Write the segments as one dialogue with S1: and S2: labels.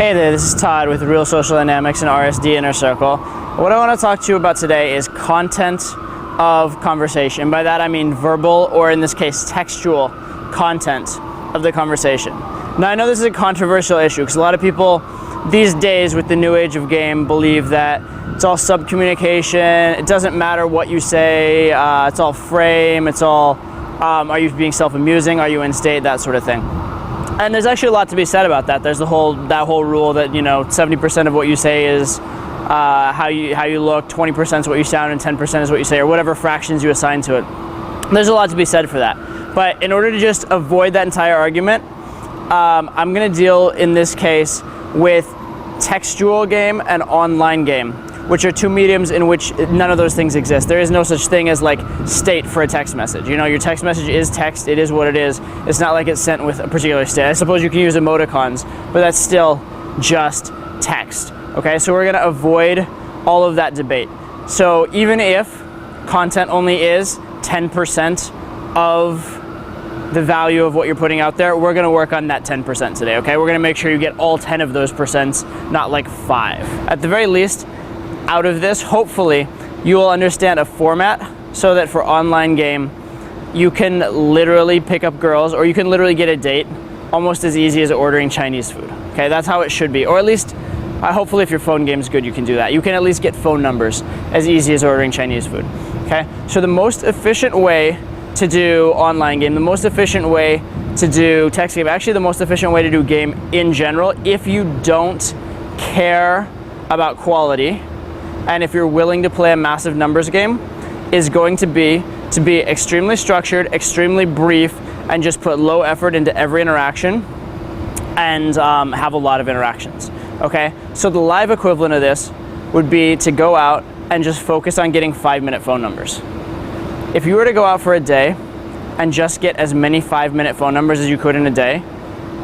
S1: Hey there, this is Todd with Real Social Dynamics and RSD Inner Circle. What I want to talk to you about today is content of conversation. By that I mean verbal, or in this case textual content of the conversation. Now I know this is a controversial issue because a lot of people these days with the new age of game believe that it's all sub-communication, it doesn't matter what you say, it's all frame, it's all, are you being self-amusing, are you in state, that sort of thing. And there's actually a lot to be said about that. There's that whole rule that 70% of what you say is how you look, 20% is what you sound, and 10% is what you say, or whatever fractions you assign to it. There's a lot to be said for that. But in order to just avoid that entire argument, I'm going to deal in this case with textual game and online game, which are two mediums in which none of those things exist. There is no such thing as like state for a text message. Your text message is text, it is what it is. It's not like it's sent with a particular state. I suppose you can use emoticons, but that's still just text. Okay, so we're gonna avoid all of that debate. So even if content only is 10% of the value of what you're putting out there, we're gonna work on that 10% today, okay? We're gonna make sure you get all 10 of those percents, not like 5. At the very least, out of this, hopefully, you will understand a format so that for online game, you can literally pick up girls, or you can literally get a date almost as easy as ordering Chinese food. Okay, that's how it should be. Or at least, hopefully if your phone game's good, you can do that. You can at least get phone numbers as easy as ordering Chinese food. Okay, so the most efficient way to do online game, the most efficient way to do text game, actually the most efficient way to do game in general, if you don't care about quality, and if you're willing to play a massive numbers game, is going to be extremely structured, extremely brief, and just put low effort into every interaction and have a lot of interactions. Okay, so the live equivalent of this would be to go out and just focus on getting 5-minute phone numbers. If you were to go out for a day and just get as many 5-minute phone numbers as you could in a day,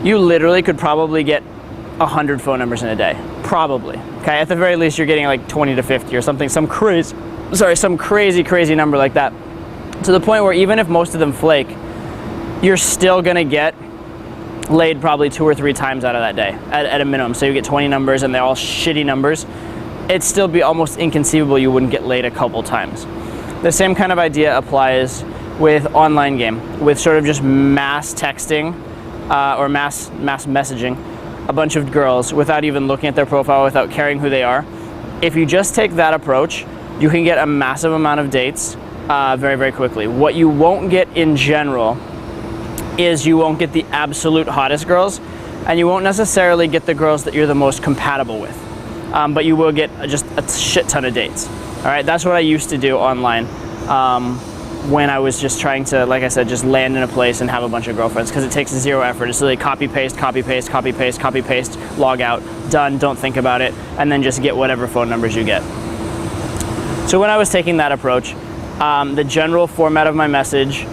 S1: you literally could probably get 100 phone numbers in a day, probably. Okay, at the very least, you're getting like 20 to 50 or something, some crazy number like that. To the point where even if most of them flake, you're still gonna get laid probably 2 or 3 times out of that day at a minimum. So you get 20 numbers and they're all shitty numbers. It'd still be almost inconceivable you wouldn't get laid a couple times. The same kind of idea applies with online game, with sort of just mass texting or mass messaging a bunch of girls without even looking at their profile, without caring who they are. If you just take that approach, you can get a massive amount of dates very, very quickly. What you won't get in general is you won't get the absolute hottest girls, and you won't necessarily get the girls that you're the most compatible with, but you will get just a shit ton of dates. All right, that's what I used to do online when I was just trying to, like I said, just land in a place and have a bunch of girlfriends, because it takes 0 effort. It's really copy, paste, copy, paste, copy, paste, copy, paste, log out, done, don't think about it, and then just get whatever phone numbers you get. So when I was taking that approach, the general format of my message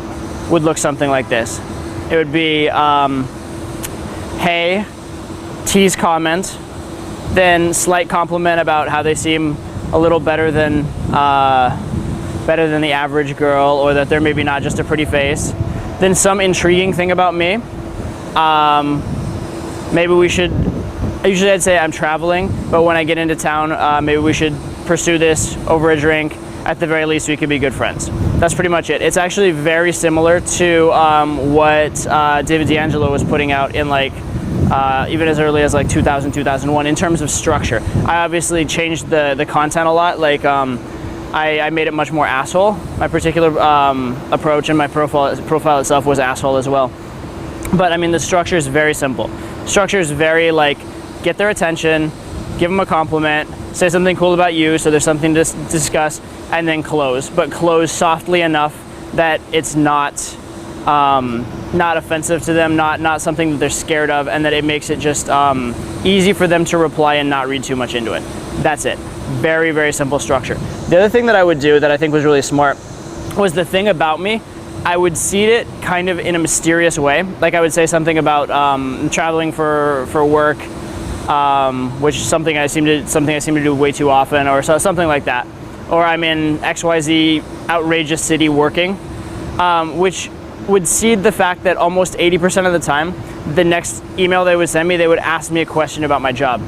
S1: would look something like this. It would be, hey, tease comment, then slight compliment about how they seem a little better than the average girl, or that they're maybe not just a pretty face. Then some intriguing thing about me. Maybe we should, usually I'd say I'm traveling, but when I get into town, maybe we should pursue this over a drink. At the very least, we could be good friends. That's pretty much it. It's actually very similar to what David D'Angelo was putting out in even as early as 2000, 2001 in terms of structure. I obviously changed the content a lot. I made it much more asshole. My particular approach, and my profile itself was asshole as well. But I mean, the structure is very simple. Structure is very get their attention, give them a compliment, say something cool about you so there's something to discuss, and then close. But close softly enough that it's not offensive to them, not something that they're scared of, and that it makes it just easy for them to reply and not read too much into it. That's it. Very, very simple structure. The other thing that I would do that I think was really smart was the thing about me. I would seed it kind of in a mysterious way. Like I would say something about traveling for work, which is something I seem to do way too often, or something like that. Or I'm in XYZ outrageous city working, which would seed the fact that almost 80% of the time, the next email they would send me, they would ask me a question about my job.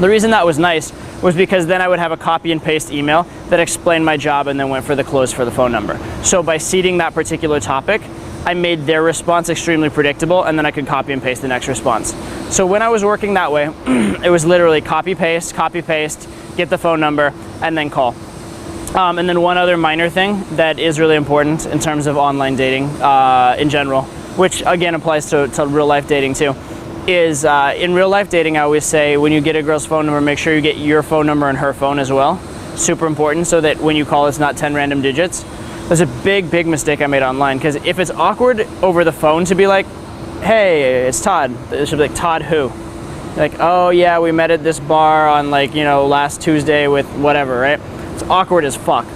S1: The reason that was nice was because then I would have a copy and paste email that explained my job and then went for the close for the phone number. So by seeding that particular topic, I made their response extremely predictable, and then I could copy and paste the next response. So when I was working that way, it was literally copy, paste, get the phone number, and then call. And then one other minor thing that is really important in terms of online dating in general, which again applies to real life dating too, is in real life dating, I always say when you get a girl's phone number, make sure you get your phone number and her phone as well. Super important, so that when you call, it's not 10 random digits. There's a big mistake I made online, because if it's awkward over the phone to be like, hey, it's Todd, it should be like, Todd who? Like, oh yeah, we met at this bar on last Tuesday with whatever, right? It's awkward as fuck.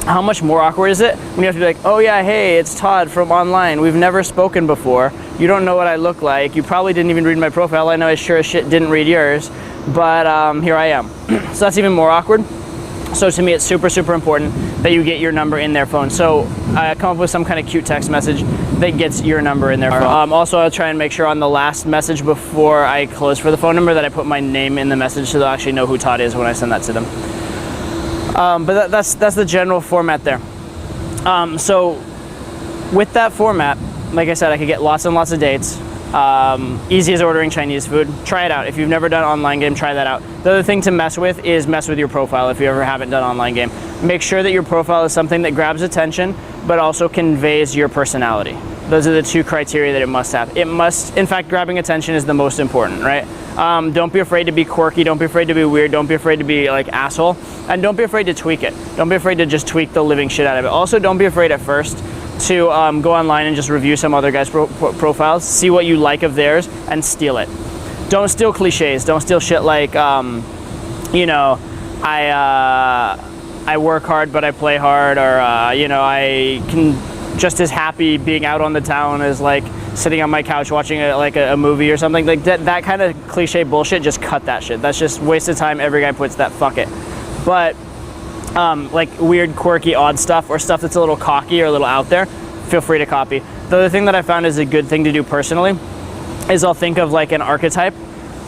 S1: How much more awkward is it when you have to be like, oh yeah, hey, it's Todd from online. We've never spoken before. You don't know what I look like. You probably didn't even read my profile. I know I sure as shit didn't read yours, but here I am. So that's even more awkward. So to me, it's super important that you get your number in their phone. So I come up with some kind of cute text message that gets your number in their phone. Also, I'll try and make sure on the last message before I close for the phone number that I put my name in the message, so they'll actually know who Todd is when I send that to them. But that's the general format there. So with that format, like I said, I could get lots and lots of dates. Easy as ordering Chinese food. Try it out. If you've never done online game, try that out. The other thing to mess with is mess with your profile if you ever haven't done online game. Make sure that your profile is something that grabs attention, but also conveys your personality. Those are the two criteria that it must have. It must, in fact, grabbing attention is the most important, right? Don't be afraid to be quirky. Don't be afraid to be weird. Don't be afraid to be like asshole. And don't be afraid to tweak it. Don't be afraid to just tweak the living shit out of it. Also, don't be afraid at first to go online and just review some other guys' profiles, see what you like of theirs, and steal it. Don't steal cliches. Don't steal shit like, I work hard but I play hard, or I can just as happy being out on the town as like sitting on my couch watching a movie or something. Like that kind of cliche bullshit, just cut that shit. That's just waste of time. Every guy puts that, fuck it. But like weird, quirky, odd stuff, or stuff that's a little cocky or a little out there, feel free to copy. The other thing that I found is a good thing to do personally is I'll think of like an archetype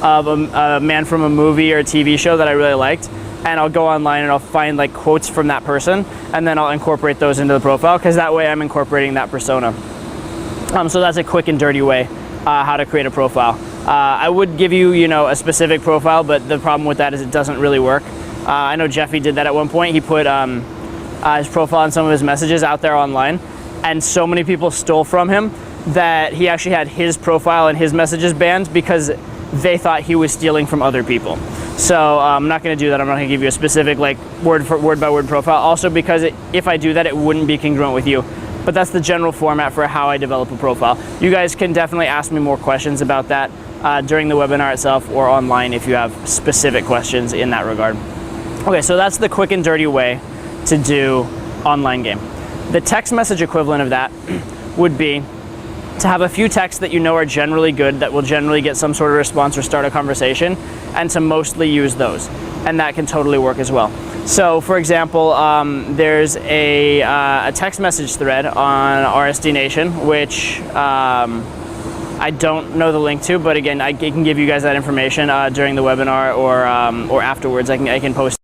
S1: of a man from a movie or a TV show that I really liked, and I'll go online and I'll find like quotes from that person, and then I'll incorporate those into the profile, because that way I'm incorporating that persona. So that's a quick and dirty way how to create a profile. I would give you, a specific profile, but the problem with that is it doesn't really work. I know Jeffy did that at one point. He put his profile and some of his messages out there online, and so many people stole from him that he actually had his profile and his messages banned because they thought he was stealing from other people. So I'm not going to do that. I'm not going to give you a specific like word by word profile. Also because if I do that, it wouldn't be congruent with you. But that's the general format for how I develop a profile. You guys can definitely ask me more questions about that during the webinar itself or online if you have specific questions in that regard. Okay, so that's the quick and dirty way to do online game. The text message equivalent of that would be to have a few texts that you know are generally good, that will generally get some sort of response or start a conversation, and to mostly use those. And that can totally work as well. So for example, there's a text message thread on RSD Nation, which I don't know the link to, but again, I can give you guys that information during the webinar or afterwards. I can post.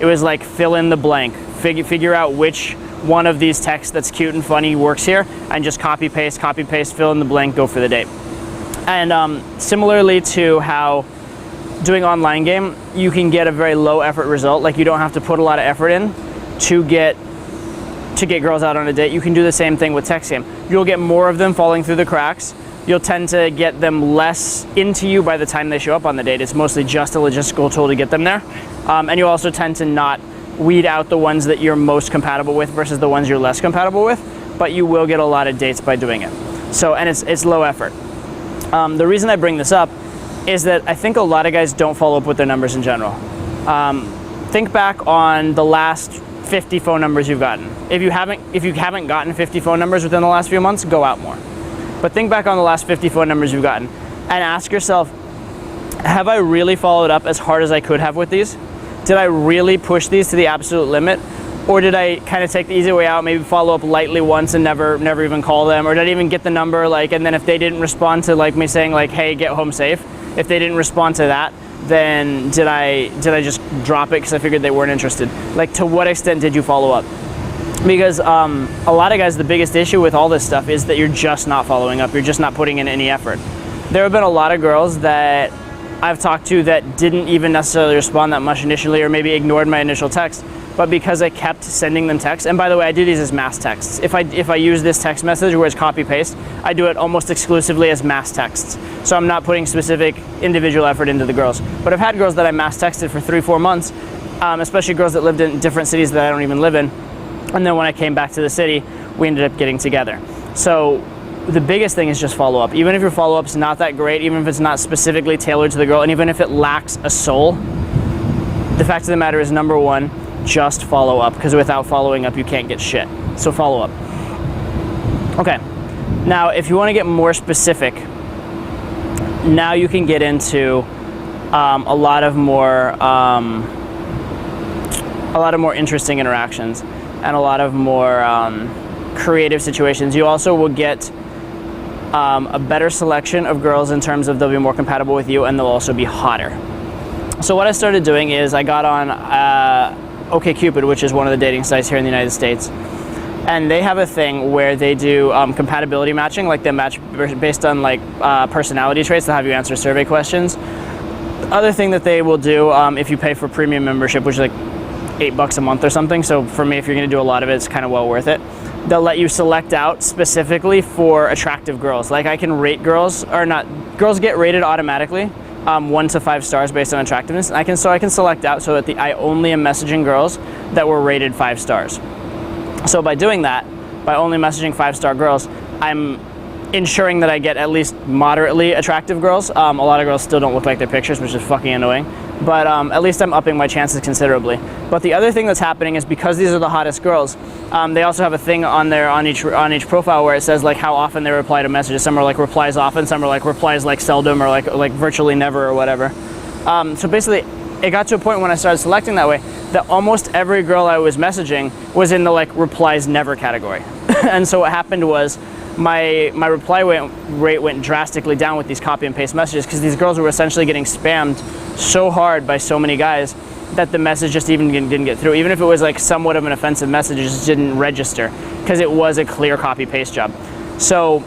S1: It was like fill in the blank, figure out which one of these texts that's cute and funny works here, and just copy paste, fill in the blank, go for the date. And similarly to how doing online game, you can get a very low effort result. Like you don't have to put a lot of effort in to get girls out on a date. You can do the same thing with text game. You'll get more of them falling through the cracks. You'll tend to get them less into you by the time they show up on the date. It's mostly just a logistical tool to get them there. And you'll also tend to not weed out the ones that you're most compatible with versus the ones you're less compatible with, but you will get a lot of dates by doing it. So, and it's low effort. The reason I bring this up is that I think a lot of guys don't follow up with their numbers in general. Think back on the last 50 phone numbers you've gotten. If you haven't gotten 50 phone numbers within the last few months, go out more. But think back on the last 50 phone numbers you've gotten and ask yourself, have I really followed up as hard as I could have with these? Did I really push these to the absolute limit? Or did I kind of take the easy way out, maybe follow up lightly once and never even call them? Or did I even get the number, like, and then if they didn't respond to like me saying like, hey, get home safe, if they didn't respond to that, then did I just drop it because I figured they weren't interested? Like, to what extent did you follow up? Because a lot of guys, the biggest issue with all this stuff is that you're just not following up. You're just not putting in any effort. There have been a lot of girls that I've talked to that didn't even necessarily respond that much initially, or maybe ignored my initial text. But because I kept sending them texts, and by the way, I do these as mass texts. If I use this text message where it's copy paste, I do it almost exclusively as mass texts. So I'm not putting specific individual effort into the girls. But I've had girls that I mass texted for 3-4 months, especially girls that lived in different cities that I don't even live in. And then when I came back to the city, we ended up getting together. So the biggest thing is just follow up. Even if your follow up's not that great, even if it's not specifically tailored to the girl, and even if it lacks a soul, the fact of the matter is, number one, just follow up, because without following up, you can't get shit. So follow up. Okay, now if you want to get more specific, now you can get into a lot of more interesting interactions and a lot of more creative situations. You also will get a better selection of girls in terms of they'll be more compatible with you, and they'll also be hotter. So what I started doing is I got on OkCupid, which is one of the dating sites here in the United States, and they have a thing where they do compatibility matching. Like, they match based on like personality traits. They'll have you answer survey questions. The other thing that they will do, if you pay for premium membership, which is like $8 a month or something, so for me, if you're going to do a lot of it, it's kind of well worth it, they'll let you select out specifically for attractive girls. Like, I can rate girls, or not, girls get rated automatically 1 to 5 stars based on attractiveness. And I can select out so that I only am messaging girls that were rated 5 stars. So by doing that, by only messaging 5-star girls, I'm ensuring that I get at least moderately attractive girls. A lot of girls still don't look like their pictures, which is fucking annoying. But at least I'm upping my chances considerably. But the other thing that's happening is, because these are the hottest girls, they also have a thing on each profile where it says like how often they reply to messages. Some are like replies often, some are like replies like seldom, or like virtually never, or whatever. So basically, it got to a point when I started selecting that way that almost every girl I was messaging was in the like replies never category. And so what happened was, my reply rate went drastically down with these copy and paste messages, because these girls were essentially getting spammed so hard by so many guys that the message just even didn't get through. Even if it was like somewhat of an offensive message, it just didn't register, because it was a clear copy paste job. So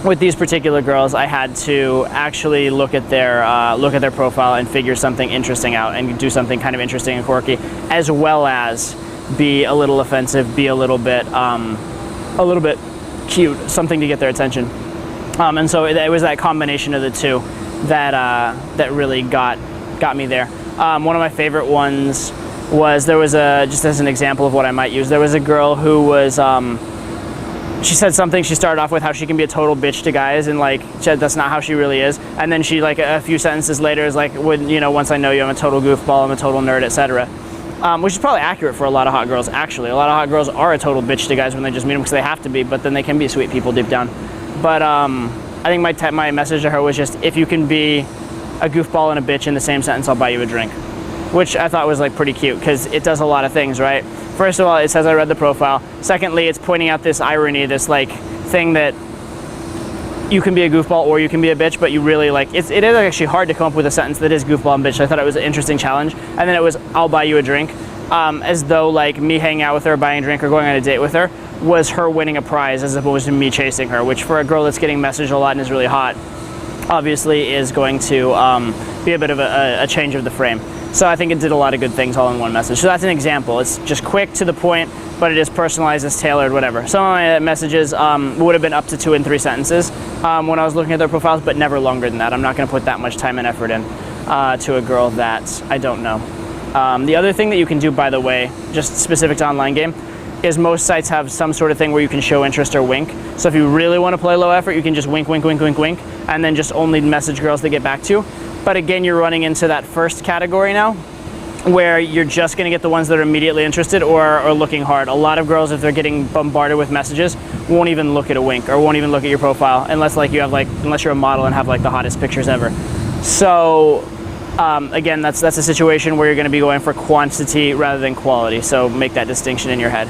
S1: with these particular girls, I had to actually look at their profile and figure something interesting out, and do something kind of interesting and quirky, as well as be a little offensive, be a little bit cute, something to get their attention. And so it was that combination of the two that really got me there. One of my favorite ones was, there was just as an example of what I might use, there was a girl who was, she said something, she started off with how she can be a total bitch to guys, and like, that's not how she really is. And then she, like, a few sentences later is like, once I know you, I'm a total goofball, I'm a total nerd, etc. Which is probably accurate for a lot of hot girls, actually. A lot of hot girls are a total bitch to guys when they just meet them, because they have to be, but then they can be sweet people deep down. But I think my message to her was just, if you can be a goofball and a bitch in the same sentence, I'll buy you a drink. Which I thought was like pretty cute, because it does a lot of things, right? First of all, it says I read the profile. Secondly, it's pointing out this irony, this like thing that you can be a goofball or you can be a bitch, but you really like, it is actually hard to come up with a sentence that is goofball and bitch. I thought it was an interesting challenge. And then it was, I'll buy you a drink, as though like me hanging out with her, buying a drink, or going on a date with her was her winning a prize, as opposed to me chasing her, which for a girl that's getting messaged a lot and is really hot, obviously is going to be a bit of a change of the frame. So I think it did a lot of good things all in one message. So that's an example. It's just quick, to the point, but it is personalized, it's tailored, whatever. Some of my messages would have been up to 2 and 3 sentences when I was looking at their profiles, but never longer than that. I'm not going to put that much time and effort in to a girl that I don't know. The other thing that you can do, by the way, just specific to online game, is most sites have some sort of thing where you can show interest or wink. So if you really want to play low effort, you can just wink, wink, wink, wink, wink, and then just only message girls that get back to you. But again, you're running into that first category now, where you're just going to get the ones that are immediately interested or are looking hard. A lot of girls, if they're getting bombarded with messages, won't even look at a wink or won't even look at your profile, unless you're a model and have like the hottest pictures ever. So Again, that's a situation where you're going to be going for quantity rather than quality. So make that distinction in your head.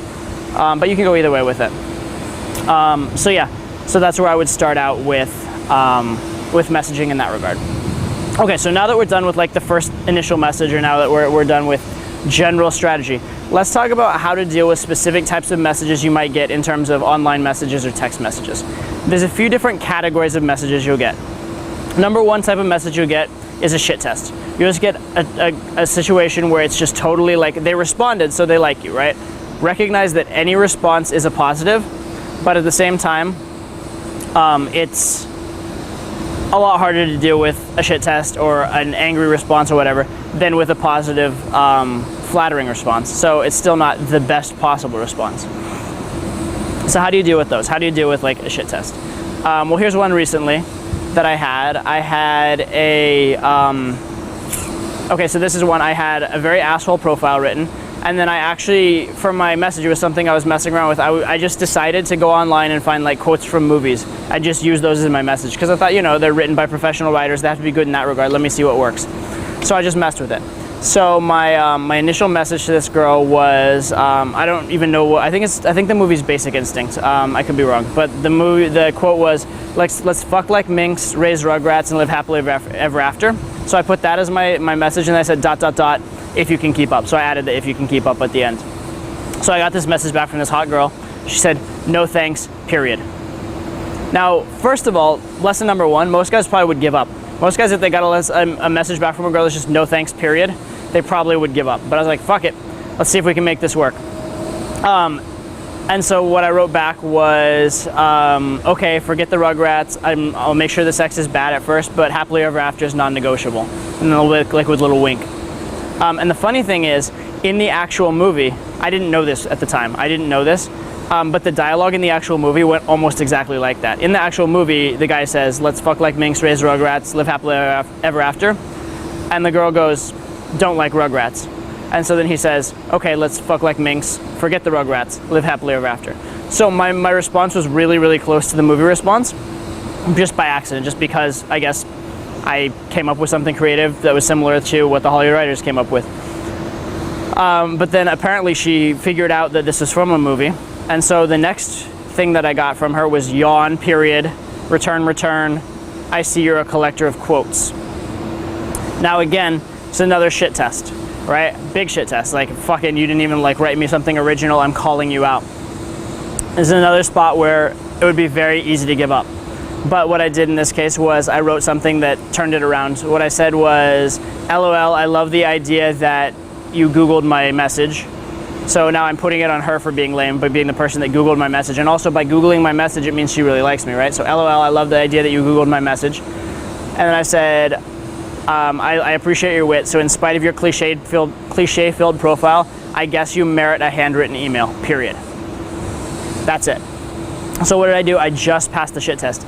S1: But you can go either way with it. So that's where I would start out with messaging in that regard. Okay, so now that we're done with like the first initial message, or now that we're done with general strategy, let's talk about how to deal with specific types of messages you might get in terms of online messages or text messages. There's a few different categories of messages you'll get. Number one type of message you'll get is a shit test. You'll just get a situation where it's just totally like they responded, so they like you, right? Recognize that any response is a positive, but at the same time, it's a lot harder to deal with a shit test or an angry response or whatever than with a positive, flattering response. So it's still not the best possible response. So how do you deal with those? How do you deal with like a shit test? Well, here's one recently that I had. I had okay, so this is one. I had a very asshole profile written, and then I actually, for my message, it was something I was messing around with. I just decided to go online and find like quotes from movies. I just used those as my message because I thought, you know, they're written by professional writers. They have to be good in that regard. Let me see what works. So I just messed with it. So my initial message to this girl was, I don't even know what, I think the movie's Basic Instinct. I could be wrong, but the quote was, let's fuck like minks, raise rugrats, and live happily ever after. So I put that as my message, and I said ... if you can keep up. So I added the if you can keep up at the end. So I got this message back from this hot girl. She said, no thanks, period. Now, first of all, lesson number one, most guys probably would give up. Most guys, if they got a message back from a girl that's just no thanks, period, they probably would give up. But I was like, fuck it, let's see if we can make this work. And so what I wrote back was, okay, forget the rugrats. I'll make sure the sex is bad at first, but happily ever after is non-negotiable. And then like with a little wink. And the funny thing is, in the actual movie, I didn't know this at the time. I didn't know this, but the dialogue in the actual movie went almost exactly like that. In the actual movie, the guy says, let's fuck like minks, raise rugrats, live happily ever after. And the girl goes, don't like rugrats. And so then he says, okay, let's fuck like minks, forget the rugrats, live happily ever after. So my response was really, really close to the movie response, just by accident, just because I guess I came up with something creative that was similar to what the Hollywood writers came up with. But then apparently she figured out that this was from a movie. And so the next thing that I got from her was yawn, period, return, I see you're a collector of quotes. Now again, it's another shit test, right? Big shit test, like fucking you didn't even like write me something original, I'm calling you out. This is another spot where it would be very easy to give up. But what I did in this case was I wrote something that turned it around. What I said was, LOL, I love the idea that you Googled my message. So now I'm putting it on her for being lame, by being the person that Googled my message. And also by Googling my message, it means she really likes me, right? So LOL, I love the idea that you Googled my message. And then I said, I appreciate your wit. So in spite of your cliche-filled profile, I guess you merit a handwritten email, period. That's it. So what did I do? I just passed the shit test.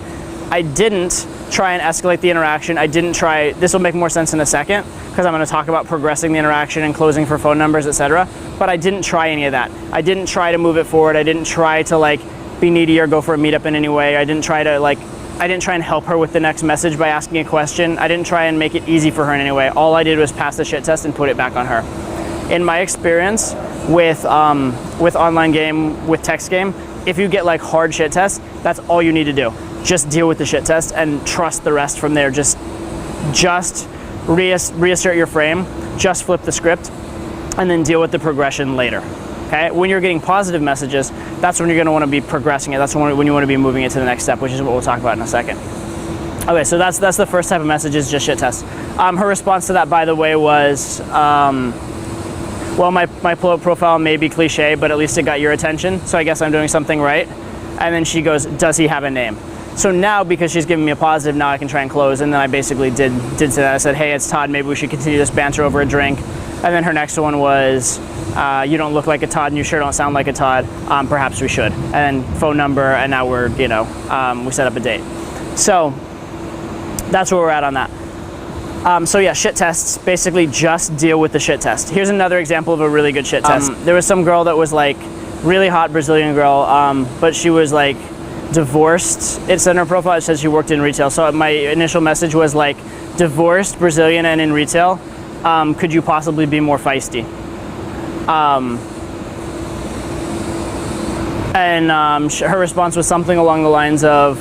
S1: I didn't try and escalate the interaction. I didn't try, this will make more sense in a second, because I'm going to talk about progressing the interaction and closing for phone numbers, etc. But I didn't try any of that. I didn't try to move it forward. I didn't try to like be needy or go for a meetup in any way. I didn't try and help her with the next message by asking a question. I didn't try and make it easy for her in any way. All I did was pass the shit test and put it back on her. In my experience with online game, with text game, if you get like hard shit tests, that's all you need to do. Just deal with the shit test and trust the rest from there. Just reassert your frame, just flip the script, and then deal with the progression later. Okay? When you're getting positive messages, that's when you're going to want to be progressing it. That's when you want to be moving it to the next step, which is what we'll talk about in a second. Okay, so that's the first type of message, is just shit test. Her response to that, by the way, was, well, my profile may be cliche, but at least it got your attention, so I guess I'm doing something right. And then she goes, does he have a name? So now, because she's giving me a positive, now I can try and close. And then I basically did say that. I said, hey, it's Todd, maybe we should continue this banter over a drink. And then her next one was, you don't look like a Todd and you sure don't sound like a Todd. Perhaps we should. And then phone number, and now we're, we set up a date. So that's where we're at on that. So yeah, shit tests, basically just deal with the shit test. Here's another example of a really good shit test. There was some girl that was like really hot Brazilian girl, but she was like divorced. It's in her profile, it says she worked in retail. So my initial message was like, divorced, Brazilian, and in retail. Could you possibly be more feisty? Her response was something along the lines of,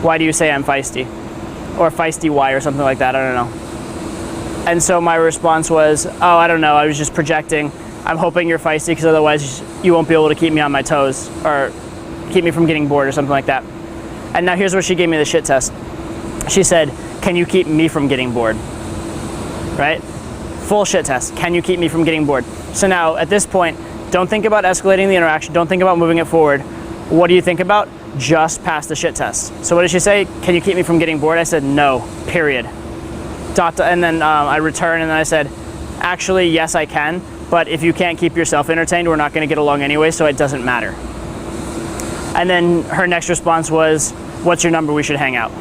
S1: why do you say I'm feisty? Or feisty why, or something like that, I don't know. And so my response was, oh, I don't know, I was just projecting. I'm hoping you're feisty because otherwise you won't be able to keep me on my toes or keep me from getting bored or something like that. And now here's where she gave me the shit test. She said, can you keep me from getting bored? Right? Full shit test. Can you keep me from getting bored? So now at this point, don't think about escalating the interaction. Don't think about moving it forward. What do you think about? Just pass the shit test. So what did she say? Can you keep me from getting bored? I said, no, period. And then I returned and then I said, actually, yes, I can. But if you can't keep yourself entertained, we're not going to get along anyway, so it doesn't matter. And then her next response was, what's your number? We should hang out.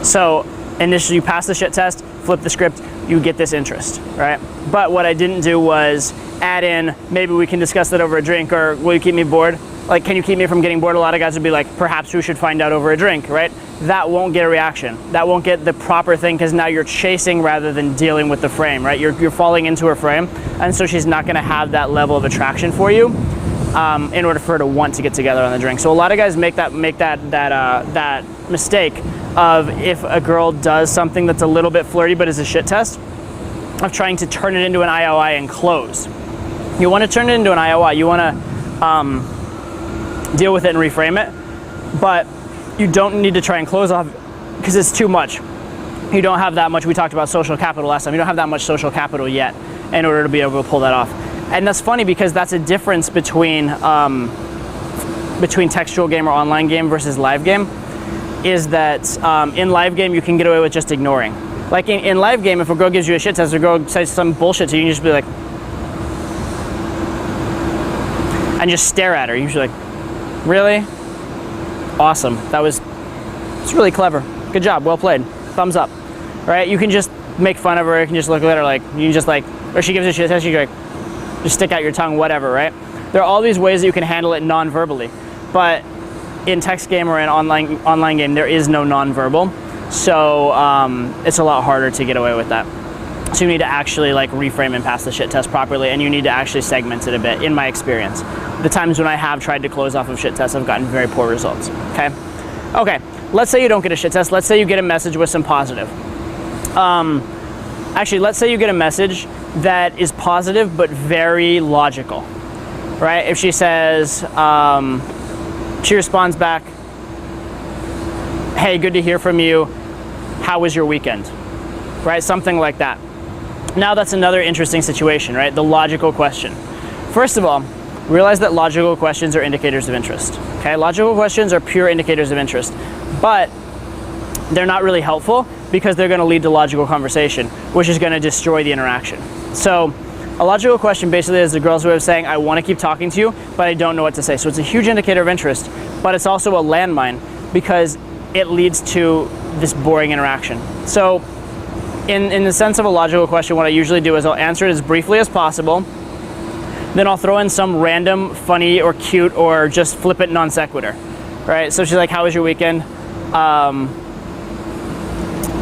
S1: So initially you pass the shit test, flip the script, you get this interest, right? But what I didn't do was add in, maybe we can discuss that over a drink, or will you keep me bored? Like, can you keep me from getting bored? A lot of guys would be like, perhaps we should find out over a drink, right? That won't get a reaction. That won't get the proper thing because now you're chasing rather than dealing with the frame, right? You're falling into her frame, and so she's not gonna have that level of attraction for you in order for her to want to get together on the drink. So a lot of guys make that mistake of, if a girl does something that's a little bit flirty but is a shit test, of trying to turn it into an IOI and close. You want to turn it into an IOI. You want to deal with it and reframe it, but you don't need to try and close off because it's too much. You don't have that much. We talked about social capital last time. You don't have that much social capital yet in order to be able to pull that off. And that's funny because that's a difference between textual game or online game versus live game, is that in live game you can get away with just ignoring. Like in live game, if a girl gives you a shit test, or a girl says some bullshit to you, you can just be like, and just stare at her. You're usually like, really? Awesome. It's really clever. Good job. Well played. Thumbs up. Right? You can just make fun of her. You can just look at her like, you can just like, or she gives a shit test, you can like, just stick out your tongue, whatever, right? There are all these ways that you can handle it non-verbally. But in text game or in online game, there is no non-verbal. So it's a lot harder to get away with that. So you need to actually like reframe and pass the shit test properly, and you need to actually segment it a bit, in my experience. The times when I have tried to close off of shit tests, I've gotten very poor results, okay? Okay, let's say you don't get a shit test. Let's say you get a message with some positive. Actually, let's say you get a message that is positive but very logical, right? If she says, she responds back, hey, good to hear from you. How was your weekend? Right, something like that. Now that's another interesting situation, right? The logical question. First of all, realize that logical questions are indicators of interest, okay? Logical questions are pure indicators of interest, but they're not really helpful because they're gonna lead to logical conversation, which is gonna destroy the interaction. So a logical question basically is the girl's way of saying, I wanna keep talking to you, but I don't know what to say. So it's a huge indicator of interest, but it's also a landmine because it leads to this boring interaction. So in the sense of a logical question, what I usually do is I'll answer it as briefly as possible, then I'll throw in some random funny or cute or just flippant non sequitur, right? So she's like, how was your weekend?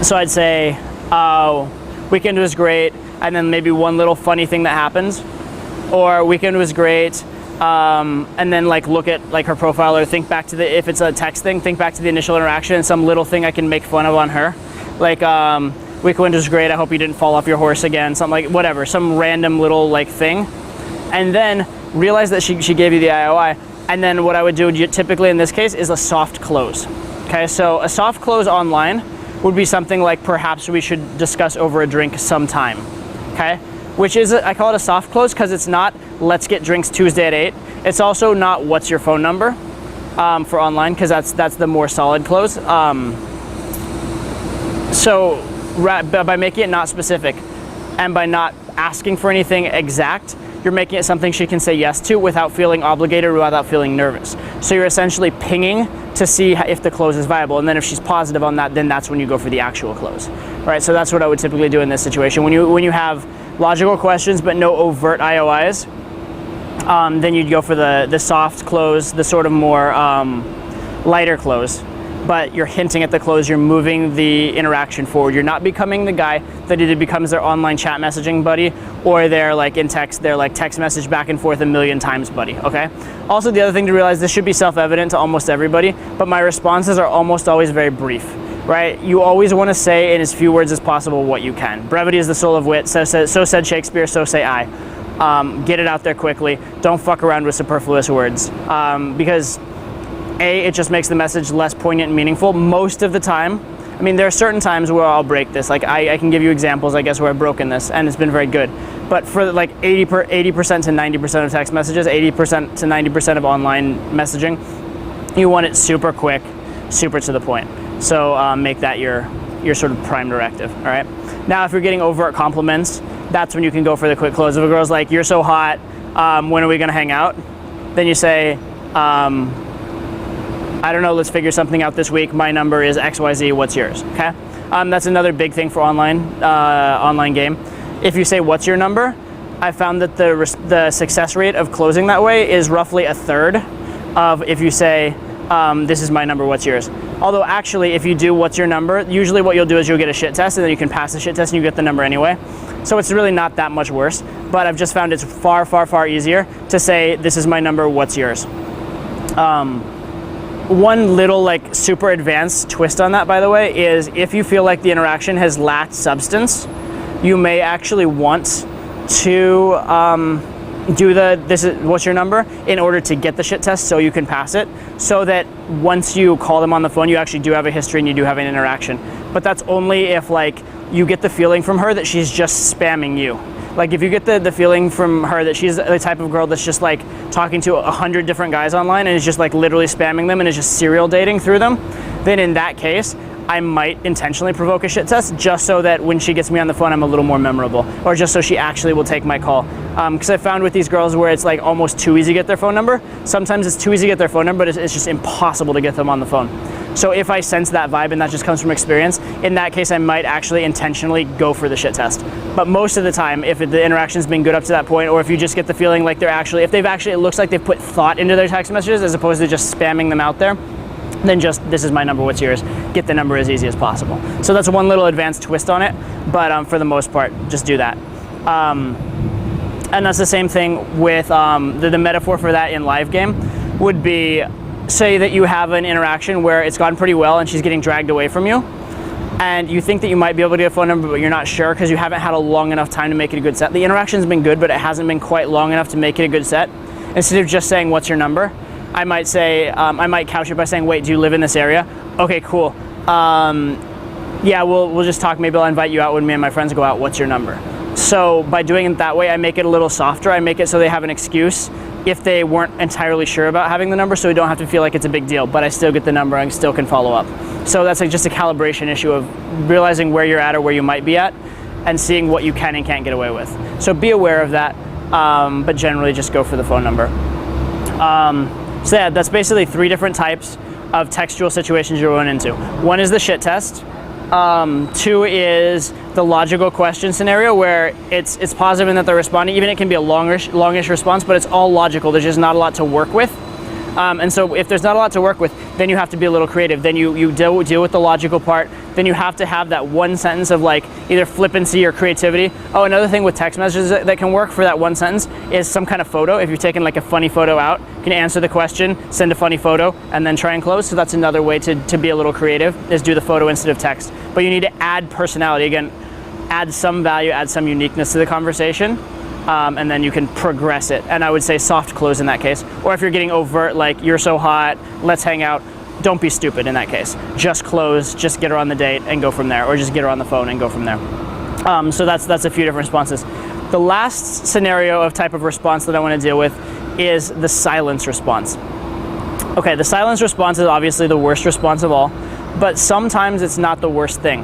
S1: So I'd say, weekend was great, and then maybe one little funny thing that happens, or weekend was great, and then like look at like her profile, or think back to if it's a text thing, think back to the initial interaction and some little thing I can make fun of on her. Like, weekend was great, I hope you didn't fall off your horse again, something like, whatever, some random little like thing. And then realize that she gave you the IOI. And then what I would do typically in this case is a soft close. Okay, so a soft close online would be something like, perhaps we should discuss over a drink sometime. Okay, which is, I call it a soft close because it's not, let's get drinks Tuesday at 8. It's also not, what's your phone number for online, because that's the more solid close. So by making it not specific and by not asking for anything exact, you're making it something she can say yes to without feeling obligated or without feeling nervous. So you're essentially pinging to see if the close is viable, and then if she's positive on that, then that's when you go for the actual close. Right, so that's what I would typically do in this situation. When you have logical questions but no overt IOIs, then you'd go for the soft close, the sort of more lighter close. But you're hinting at the close, you're moving the interaction forward. You're not becoming the guy that either becomes their online chat messaging buddy or they're like in text, they're like text message back and forth a million times buddy, okay? Also, the other thing to realize, this should be self-evident to almost everybody, but my responses are almost always very brief, right? You always want to say in as few words as possible what you can. Brevity is the soul of wit, so said Shakespeare, so say I. Get it out there quickly. Don't fuck around with superfluous words, because it just makes the message less poignant and meaningful most of the time. I mean, there are certain times where I'll break this. Like I can give you examples, I guess, where I've broken this and it's been very good. But for like 80% to 90% of text messages, 80% to 90% of online messaging, you want it super quick, super to the point. So make that your sort of prime directive, all right? Now, if you're getting overt compliments, that's when you can go for the quick close. If a girl's like, you're so hot, when are we gonna hang out? Then you say, I don't know, let's figure something out this week. My number is XYZ, what's yours, okay? That's another big thing for online game. If you say, what's your number? I found that the success rate of closing that way is roughly a third of if you say, this is my number, what's yours? Although actually, if you do what's your number, usually what you'll do is you'll get a shit test and then you can pass the shit test and you get the number anyway. So it's really not that much worse, but I've just found it's far, far, far easier to say, this is my number, what's yours? One little like super advanced twist on that, by the way, is if you feel like the interaction has lacked substance, you may actually want to do this is what's your number in order to get the shit test so you can pass it, so that once you call them on the phone, you actually do have a history and you do have an interaction. But that's only if like you get the feeling from her that she's just spamming you. Like if you get the feeling from her that she's the type of girl that's just like talking to 100 different guys online and is just like literally spamming them and is just serial dating through them, then in that case, I might intentionally provoke a shit test just so that when she gets me on the phone, I'm a little more memorable, or just so she actually will take my call. Because I found with these girls where it's like almost too easy to get their phone number, sometimes it's too easy to get their phone number, but it's just impossible to get them on the phone. So if I sense that vibe and that just comes from experience, in that case, I might actually intentionally go for the shit test. But most of the time, if the interaction's been good up to that point, or if you just get the feeling like it looks like they've put thought into their text messages as opposed to just spamming them out there, then just, this is my number, what's yours? Get the number as easy as possible. So that's one little advanced twist on it, but for the most part, just do that. And that's the same thing with the metaphor for that in live game would be, say that you have an interaction where it's gone pretty well and she's getting dragged away from you, and you think that you might be able to get a phone number, but you're not sure because you haven't had a long enough time to make it a good set. The interaction's been good, but it hasn't been quite long enough to make it a good set. Instead of just saying, what's your number? I might say, I might couch it by saying, wait, do you live in this area? Okay, cool. Yeah, we'll just talk. Maybe I'll invite you out when me and my friends go out. What's your number? So by doing it that way, I make it a little softer. I make it so they have an excuse if they weren't entirely sure about having the number, so we don't have to feel like it's a big deal, but I still get the number and still can follow up. So that's like just a calibration issue of realizing where you're at or where you might be at and seeing what you can and can't get away with. So be aware of that, but generally just go for the phone number. So yeah, that's basically 3 different types of textual situations you're going into. 1 is the shit test. 2 is the logical question scenario where it's positive in that they're responding. Even it can be a longish response, but it's all logical. There's just not a lot to work with. And so if there's not a lot to work with, then you have to be a little creative. Then you deal with the logical part. Then you have to have that one sentence of like either flippancy or creativity. Oh, another thing with text messages that can work for that one sentence is some kind of photo. If you're taking like a funny photo out, you can answer the question, send a funny photo, and then try and close. So that's another way to be a little creative, is do the photo instead of text. But you need to add personality. Again, add some value, add some uniqueness to the conversation. And then you can progress it. And I would say soft close in that case. Or if you're getting overt, like you're so hot, let's hang out, don't be stupid in that case. Just close, just get her on the date and go from there, or just get her on the phone and go from there. So that's a few different responses. The last scenario of type of response that I want to deal with is the silence response. Okay, the silence response is obviously the worst response of all, but sometimes it's not the worst thing.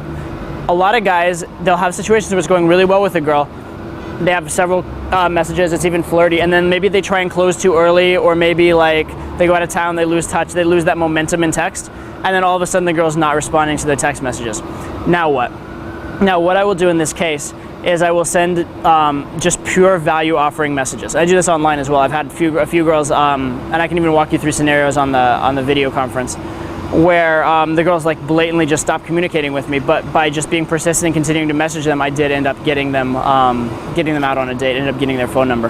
S1: A lot of guys, they'll have situations where it's going really well with a girl. They have several messages, it's even flirty, and then maybe they try and close too early, or maybe like they go out of town, they lose touch, they lose that momentum in text, and then all of a sudden the girl's not responding to their text messages. Now what? Now what I will do in this case is I will send just pure value offering messages. I do this online as well. I've had a few girls, and I can even walk you through scenarios on the video conference where the girls like blatantly just stopped communicating with me, but by just being persistent and continuing to message them, I did end up getting them out on a date, ended up getting their phone number.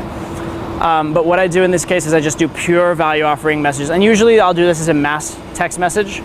S1: But what I do in this case is I just do pure value offering messages, and usually I'll do this as a mass text message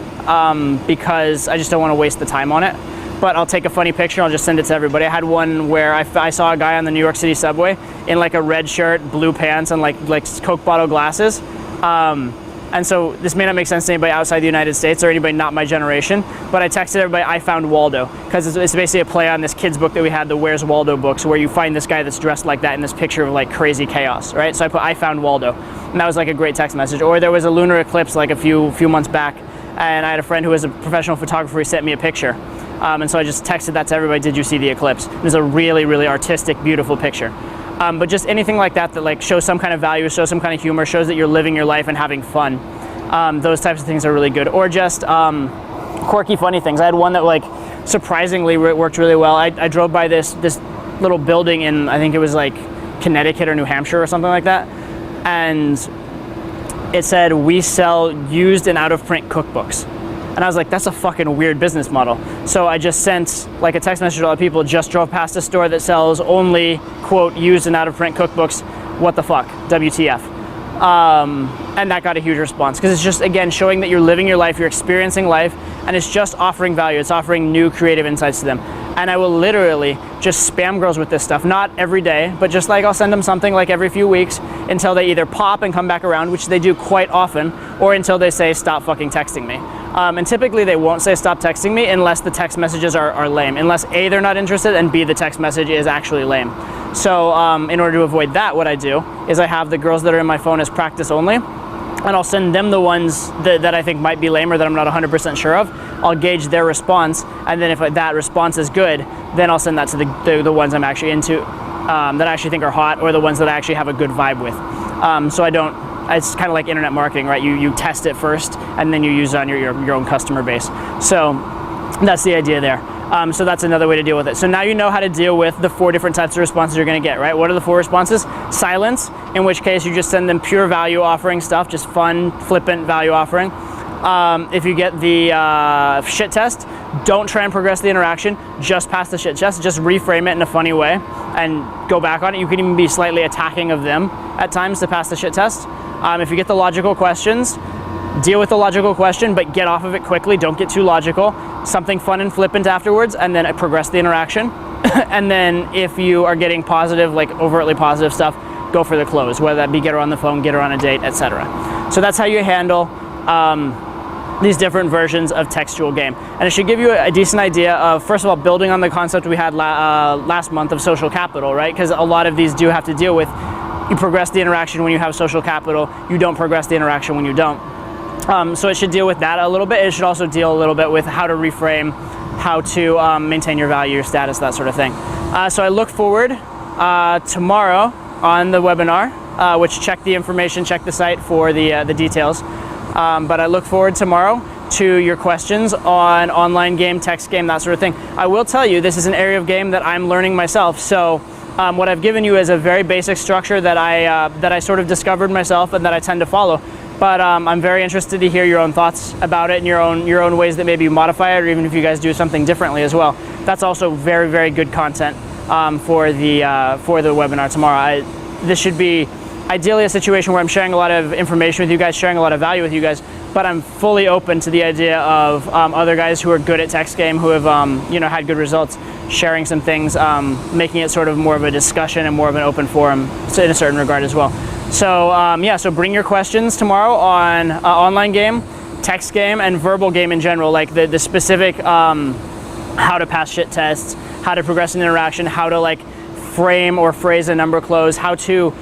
S1: because I just don't want to waste the time on it. But I'll take a funny picture, I'll just send it to everybody. I had one where I saw a guy on the New York City subway in like a red shirt, blue pants, and like Coke bottle glasses. And so this may not make sense to anybody outside the United States or anybody not my generation, but I texted everybody, I found Waldo, because it's basically a play on this kid's book that we had, the Where's Waldo books, where you find this guy that's dressed like that in this picture of like crazy chaos, right? So I put, I found Waldo, and that was like a great text message. Or there was a lunar eclipse like a few months back, and I had a friend who was a professional photographer who sent me a picture. And so I just texted that to everybody, did you see the eclipse? It was a really, really artistic, beautiful picture. But just anything like that like shows some kind of value, shows some kind of humor, shows that you're living your life and having fun. Those types of things are really good. Or just quirky, funny things. I had one that like surprisingly worked really well. I drove by this little building in, I think it was like Connecticut or New Hampshire or something like that. And it said, we sell used and out of print cookbooks. And I was like, that's a fucking weird business model. So I just sent like a text message to a lot of people, just drove past a store that sells only, quote, used and out of print cookbooks. What the fuck? WTF. And that got a huge response, because it's just, again, showing that you're living your life, you're experiencing life, and it's just offering value. It's offering new creative insights to them. And I will literally just spam girls with this stuff, not every day, but just like I'll send them something like every few weeks until they either pop and come back around, which they do quite often, or until they say, stop fucking texting me. And typically they won't say stop texting me unless the text messages are lame, unless A, they're not interested, and B, the text message is actually lame. So in order to avoid that, what I do is I have the girls that are in my phone as practice only, and I'll send them the ones that I think might be lame or that I'm not 100% sure of. I'll gauge their response, and then if that response is good, then I'll send that to the ones I'm actually into, that I actually think are hot, or the ones that I actually have a good vibe with. So I don't, it's kind of like internet marketing, right? You test it first, and then you use it on your own customer base. So that's the idea there. So that's another way to deal with it. So now you know how to deal with the 4 different types of responses you're going to get, right? What are the 4 responses? Silence, in which case you just send them pure value offering stuff, just fun, flippant value offering. If you get the shit test, don't try and progress the interaction, just pass the shit test, just reframe it in a funny way and go back on it. You can even be slightly attacking of them at times to pass the shit test. If you get the logical questions, deal with the logical question, but get off of it quickly. Don't get too logical. Something fun and flippant afterwards, and then progress the interaction. And then if you are getting positive, like overtly positive stuff, go for the close, whether that be get her on the phone, get her on a date, etc. So that's how you handle these different versions of textual game. And it should give you a decent idea of, first of all, building on the concept we had last month of social capital, right? Because a lot of these do have to deal with, you progress the interaction when you have social capital, you don't progress the interaction when you don't. So it should deal with that a little bit. It should also deal a little bit with how to reframe, how to maintain your value, your status, that sort of thing. So I look forward tomorrow on the webinar, which check the information, check the site for the details. But I look forward tomorrow to your questions on online game, text game, that sort of thing. I will tell you, this is an area of game that I'm learning myself. So what I've given you is a very basic structure that I sort of discovered myself and that I tend to follow. But I'm very interested to hear your own thoughts about it and your own ways that maybe you modify it, or even if you guys do something differently as well. That's also very, very good content for the webinar tomorrow. This should be ideally a situation where I'm sharing a lot of information with you guys, sharing a lot of value with you guys, but I'm fully open to the idea of other guys who are good at text game, who have had good results, sharing some things, making it sort of more of a discussion and more of an open forum in a certain regard as well. So so bring your questions tomorrow on online game, text game, and verbal game in general, like the specific how to pass shit tests, how to progress an interaction, how to like frame or phrase a number close, how to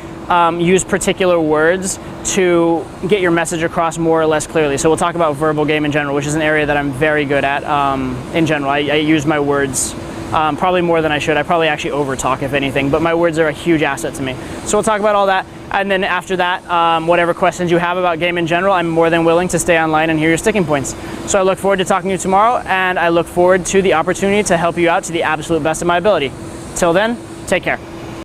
S1: use particular words to get your message across more or less clearly. So we'll talk about verbal game in general, which is an area that I'm very good at in general. I use my words probably more than I should. I probably actually over talk, if anything, but my words are a huge asset to me. So we'll talk about all that. And then after that, whatever questions you have about game in general, I'm more than willing to stay online and hear your sticking points. So I look forward to talking to you tomorrow, and I look forward to the opportunity to help you out to the absolute best of my ability. Till then, take care.